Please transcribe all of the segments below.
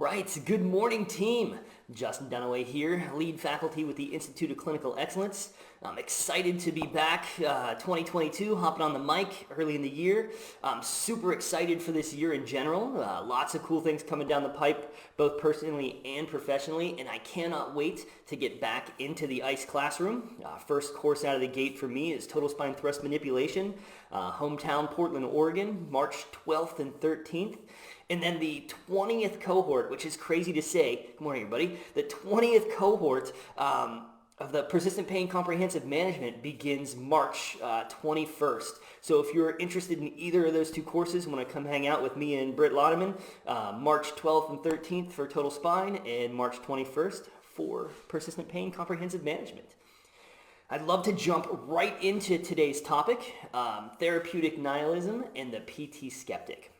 Right, good morning team. Justin Dunaway here, lead faculty with the Institute of Clinical Excellence. I'm excited to be back 2022, hopping on the mic early in the year. I'm super excited for this year in general. Lots of cool things coming down the pipe, both personally and professionally, and I cannot wait to get back into the ICE classroom. First course out of the gate for me is Total Spine Thrust Manipulation, hometown Portland, Oregon, March 12th and 13th. And then the 20th cohort, which is crazy to say, good morning everybody, the 20th cohort of the Persistent Pain Comprehensive Management begins March 21st. So if you're interested in either of those two courses, want to come hang out with me and Britt Laudeman, March 12th and 13th for Total Spine and March 21st for Persistent Pain Comprehensive Management. I'd love to jump right into today's topic, therapeutic nihilism and the PT Skeptic.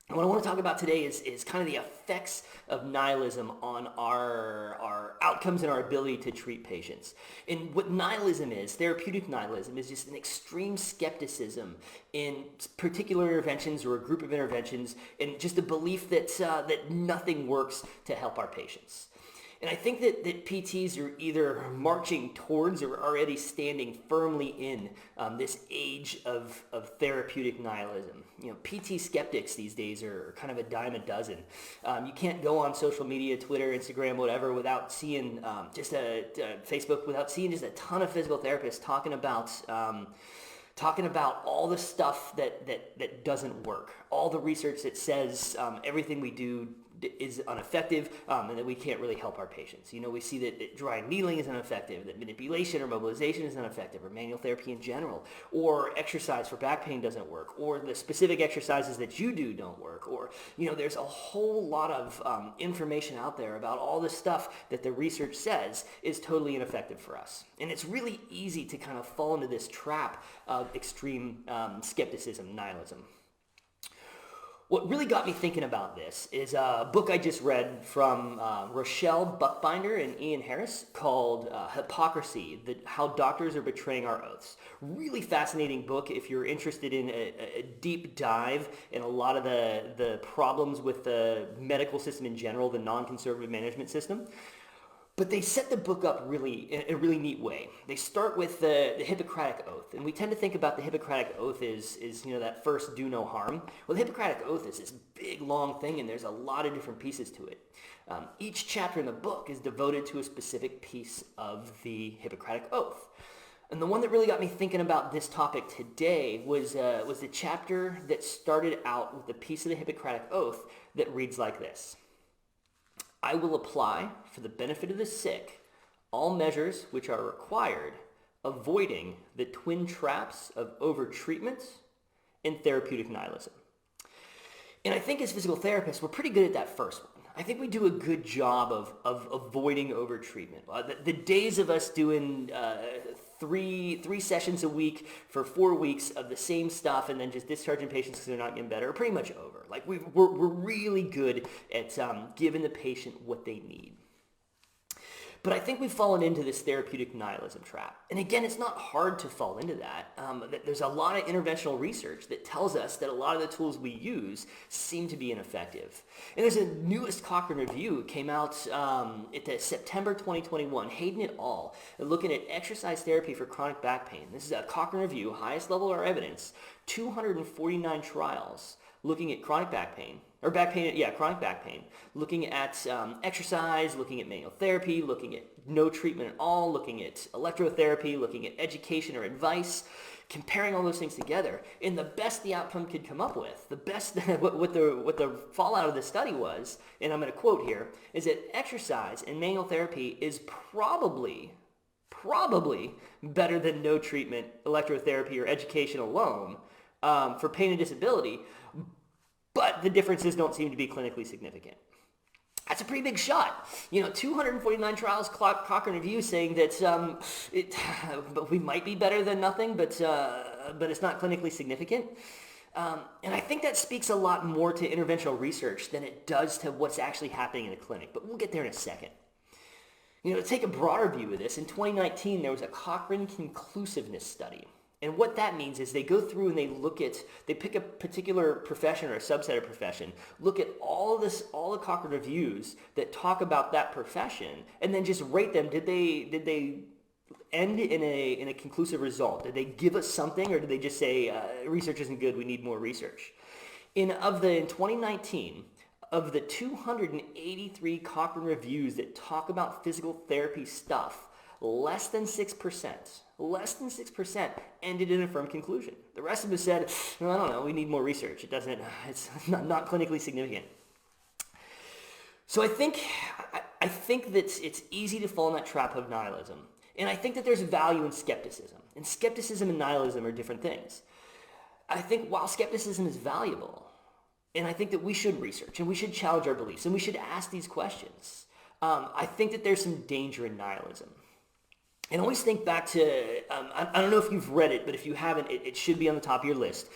And what I want to talk about today is kind of the effects of nihilism on our outcomes and our ability to treat patients. And what nihilism is, therapeutic nihilism, is just an extreme skepticism in particular interventions or a group of interventions, and just a belief that nothing works to help our patients. And I think that PTs are either marching towards or already standing firmly in this age of therapeutic nihilism. You know, PT skeptics these days are kind of a dime a dozen. You can't go on social media, Twitter, Instagram, whatever, without seeing Facebook, without seeing just a ton of physical therapists talking about all the stuff that doesn't work, all the research that says everything we do is ineffective, and that we can't really help our patients. You know, we see that dry needling is ineffective, that manipulation or mobilization is ineffective, or manual therapy in general, or exercise for back pain doesn't work, or the specific exercises that you do don't work, or, you know, there's a whole lot of information out there about all the stuff that the research says is totally ineffective for us. And it's really easy to kind of fall into this trap of extreme skepticism, nihilism. What really got me thinking about this is a book I just read from Rochelle Buckbinder and Ian Harris called Hypocrisy, How Doctors Are Betraying Our Oaths. Really fascinating book if you're interested in a deep dive in a lot of the problems with the medical system in general, the non-conservative management system. But they set the book up in a really neat way. They start with the Hippocratic Oath, and we tend to think about the Hippocratic Oath is that first do no harm. Well, the Hippocratic Oath is this big long thing, and there's a lot of different pieces to it. Each chapter in the book is devoted to a specific piece of the Hippocratic Oath. And the one that really got me thinking about this topic today was the chapter that started out with the piece of the Hippocratic Oath that reads like this. I will apply, for the benefit of the sick, all measures which are required, avoiding the twin traps of overtreatment and therapeutic nihilism. And I think as physical therapists, we're pretty good at that first one. I think we do a good job of avoiding overtreatment. The days of us doing three sessions a week for 4 weeks of the same stuff and then just discharging patients because they're not getting better are pretty much over. Like we're really good at giving the patient what they need. But I think we've fallen into this therapeutic nihilism trap. And again, it's not hard to fall into that. There's a lot of interventional research that tells us that a lot of the tools we use seem to be ineffective. And there's a newest Cochrane review came out at the September 2021, Hayden et al., looking at exercise therapy for chronic back pain. This is a Cochrane review, highest level of evidence, 249 trials looking at chronic back pain, looking at exercise, looking at manual therapy, looking at no treatment at all, looking at electrotherapy, looking at education or advice, comparing all those things together. And the best the outcome could come up with, the best, what the fallout of the study was, and I'm going to quote here, is that exercise and manual therapy is probably better than no treatment, electrotherapy, or education alone for pain and disability, but the differences don't seem to be clinically significant. That's a pretty big shot. 249 trials, Cochrane review saying that but we might be better than nothing, but it's not clinically significant. And I think that speaks a lot more to interventional research than it does to what's actually happening in a clinic. But we'll get there in a second. To take a broader view of this, in 2019, there was a Cochrane conclusiveness study. And what that means is they go through and they pick a particular profession or a subset of profession, look at all the Cochrane reviews that talk about that profession, and then just rate them. Did they end in a conclusive result? Did they give us something, or did they just say research isn't good, we need more research? In 2019, of the 283 Cochrane reviews that talk about physical therapy stuff, less than 6% ended in a firm conclusion. The rest of them said, I don't know, we need more research. It's not clinically significant. So I think that it's easy to fall in that trap of nihilism. And I think that there's value in skepticism. And skepticism and nihilism are different things. I think while skepticism is valuable, and I think that we should research and we should challenge our beliefs and we should ask these questions, I think that there's some danger in nihilism. And always think back to, I don't know if you've read it, but if you haven't, it should be on the top of your list.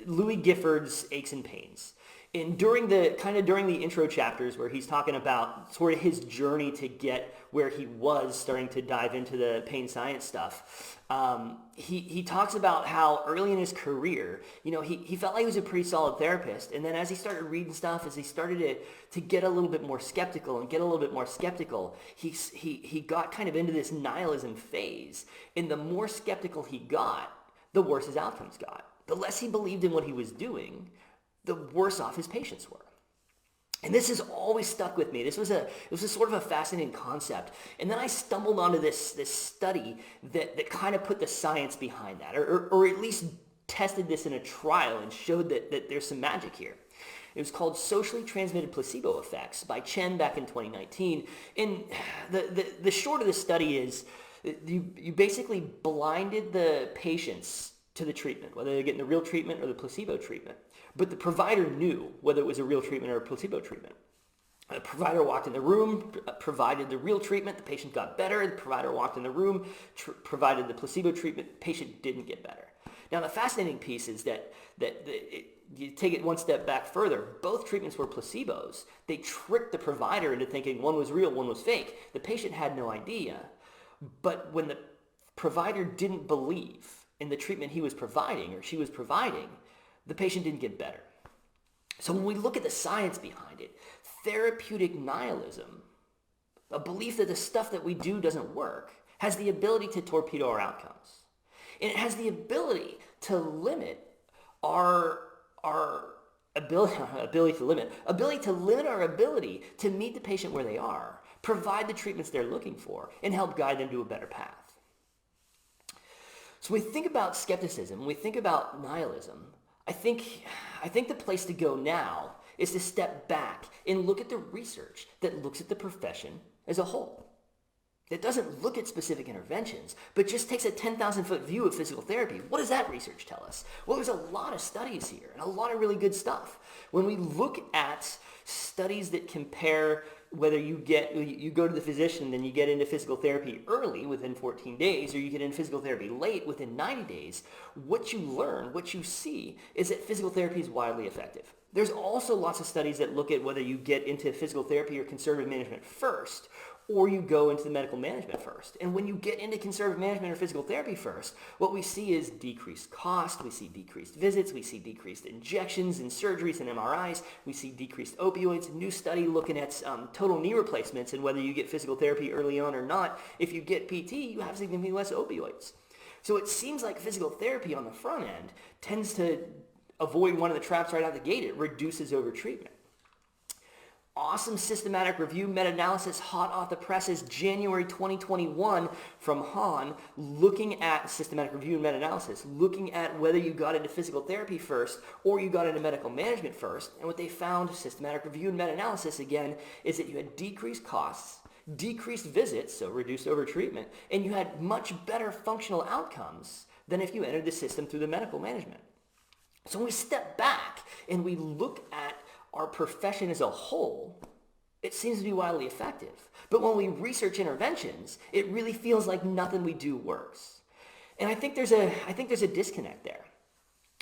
Louis Gifford's Aches and Pains. And during the intro chapters where he's talking about sort of his journey to get where he was starting to dive into the pain science stuff, he talks about how early in his career, he felt like he was a pretty solid therapist. And then as he started reading stuff, as he started to get a little bit more skeptical, he got kind of into this nihilism phase. And the more skeptical he got, the worse his outcomes got. The less he believed in what he was doing, the worse off his patients were. And this has always stuck with me. It was a sort of a fascinating concept. And then I stumbled onto this study that kind of put the science behind that, or at least tested this in a trial and showed that there's some magic here. It was called Socially Transmitted Placebo Effects by Chen back in 2019. And the short of the study is you basically blinded the patients to the treatment, whether they're getting the real treatment or the placebo treatment. But the provider knew whether it was a real treatment or a placebo treatment. The provider walked in the room, provided the real treatment, the patient got better. The provider walked in the room, provided the placebo treatment, the patient didn't get better. Now the fascinating piece is that you take it one step back further, both treatments were placebos. They tricked the provider into thinking one was real, one was fake. The patient had no idea. But when the provider didn't believe in the treatment he was providing or she was providing, the patient didn't get better. So when we look at the science behind it, therapeutic nihilism, a belief that the stuff that we do doesn't work, has the ability to torpedo our outcomes. And it has the ability to limit our ability to limit our ability to meet the patient where they are, provide the treatments they're looking for, and help guide them to a better path. So when we think about skepticism, when we think about nihilism, I think the place to go now is to step back and look at the research that looks at the profession as a whole. That doesn't look at specific interventions, but just takes a 10,000-foot view of physical therapy. What does that research tell us? Well, there's a lot of studies here and a lot of really good stuff. When we look at studies that compare whether you go to the physician and then you get into physical therapy early within 14 days or you get into physical therapy late within 90 days, what you learn, what you see is that physical therapy is widely effective. There's also lots of studies that look at whether you get into physical therapy or conservative management first or you go into the medical management first. And when you get into conservative management or physical therapy first, what we see is decreased cost, we see decreased visits, we see decreased injections and surgeries and MRIs, we see decreased opioids. New study looking at total knee replacements and whether you get physical therapy early on or not. If you get PT, you have significantly less opioids. So it seems like physical therapy on the front end tends to avoid one of the traps right out the gate. It reduces overtreatment. Awesome systematic review, meta-analysis, hot off the presses, January 2021 from Hahn, looking at systematic review and meta-analysis, looking at whether you got into physical therapy first or you got into medical management first. And what they found, systematic review and meta-analysis again, is that you had decreased costs, decreased visits, so reduced overtreatment, and you had much better functional outcomes than if you entered the system through the medical management. So when we step back and we look at our profession as a whole, it seems to be widely effective. But when we research interventions, it really feels like nothing we do works. And I think there's a disconnect there.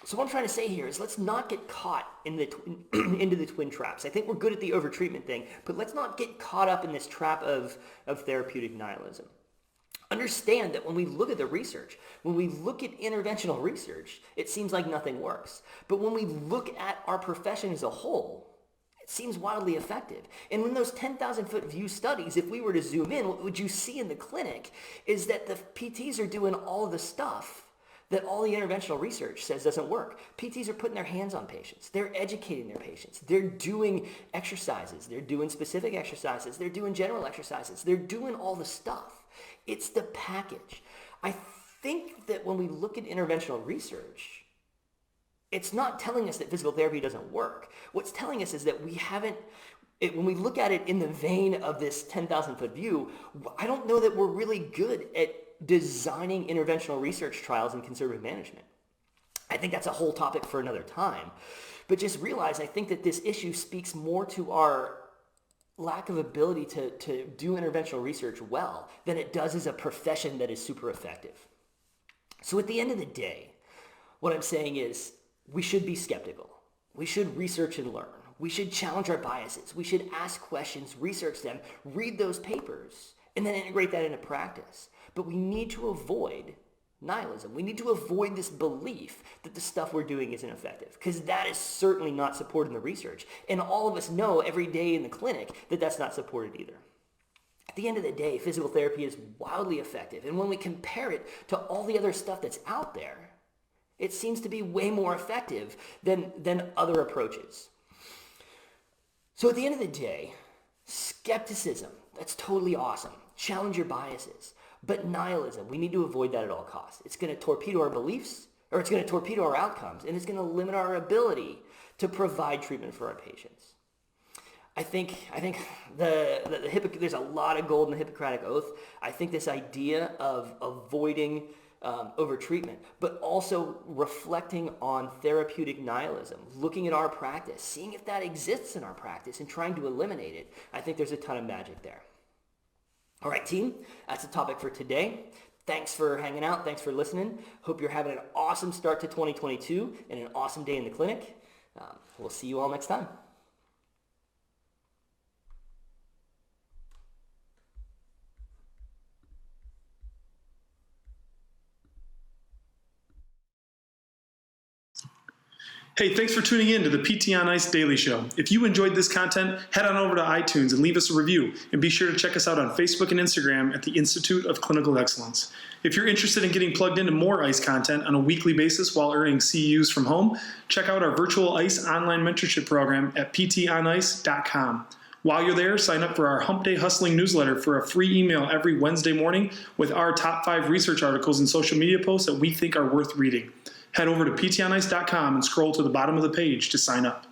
So what I'm trying to say here is let's not get caught into the twin traps. I think we're good at the overtreatment thing, but let's not get caught up in this trap of therapeutic nihilism. Understand that when we look at the research, when we look at interventional research, it seems like nothing works. But when we look at our profession as a whole, it seems wildly effective. And when those 10,000-foot view studies, if we were to zoom in, what would you see in the clinic is that the PTs are doing all of the stuff that all the interventional research says doesn't work. PTs are putting their hands on patients. They're educating their patients. They're doing exercises. They're doing specific exercises. They're doing general exercises. They're doing all the stuff. It's the package. I think that when we look at interventional research, it's not telling us that physical therapy doesn't work. What's telling us is that we haven't, when we look at it in the vein of this 10,000-foot view, I don't know that we're really good at designing interventional research trials in conservative management. I think that's a whole topic for another time. But just realize, I think that this issue speaks more to our lack of ability to do interventional research well than it does as a profession that is super effective. So at the end of the day, what I'm saying is we should be skeptical. We should research and learn. We should challenge our biases. We should ask questions, research them, read those papers, and then integrate that into practice. But we need to avoid nihilism. We need to avoid this belief that the stuff we're doing isn't effective, because that is certainly not supported in the research. And all of us know every day in the clinic that that's not supported either. At the end of the day, physical therapy is wildly effective. And when we compare it to all the other stuff that's out there, it seems to be way more effective than other approaches. So at the end of the day, skepticism, that's totally awesome. Challenge your biases. But nihilism, we need to avoid that at all costs. It's going to torpedo our beliefs, or it's going to torpedo our outcomes, and it's going to limit our ability to provide treatment for our patients. I think there's a lot of gold in the Hippocratic Oath. I think this idea of avoiding over-treatment, but also reflecting on therapeutic nihilism, looking at our practice, seeing if that exists in our practice, and trying to eliminate it, I think there's a ton of magic there. All right, team, that's the topic for today. Thanks for hanging out. Thanks for listening. Hope you're having an awesome start to 2022 and an awesome day in the clinic. We'll see you all next time. Hey, thanks for tuning in to the PT on Ice Daily Show. If you enjoyed this content, head on over to iTunes and leave us a review. And be sure to check us out on Facebook and Instagram at the Institute of Clinical Excellence. If you're interested in getting plugged into more ICE content on a weekly basis while earning CEUs from home, check out our virtual ICE online mentorship program at ptonice.com. While you're there, sign up for our Hump Day Hustling newsletter for a free email every Wednesday morning with our top 5 research articles and social media posts that we think are worth reading. Head over to ptonice.com and scroll to the bottom of the page to sign up.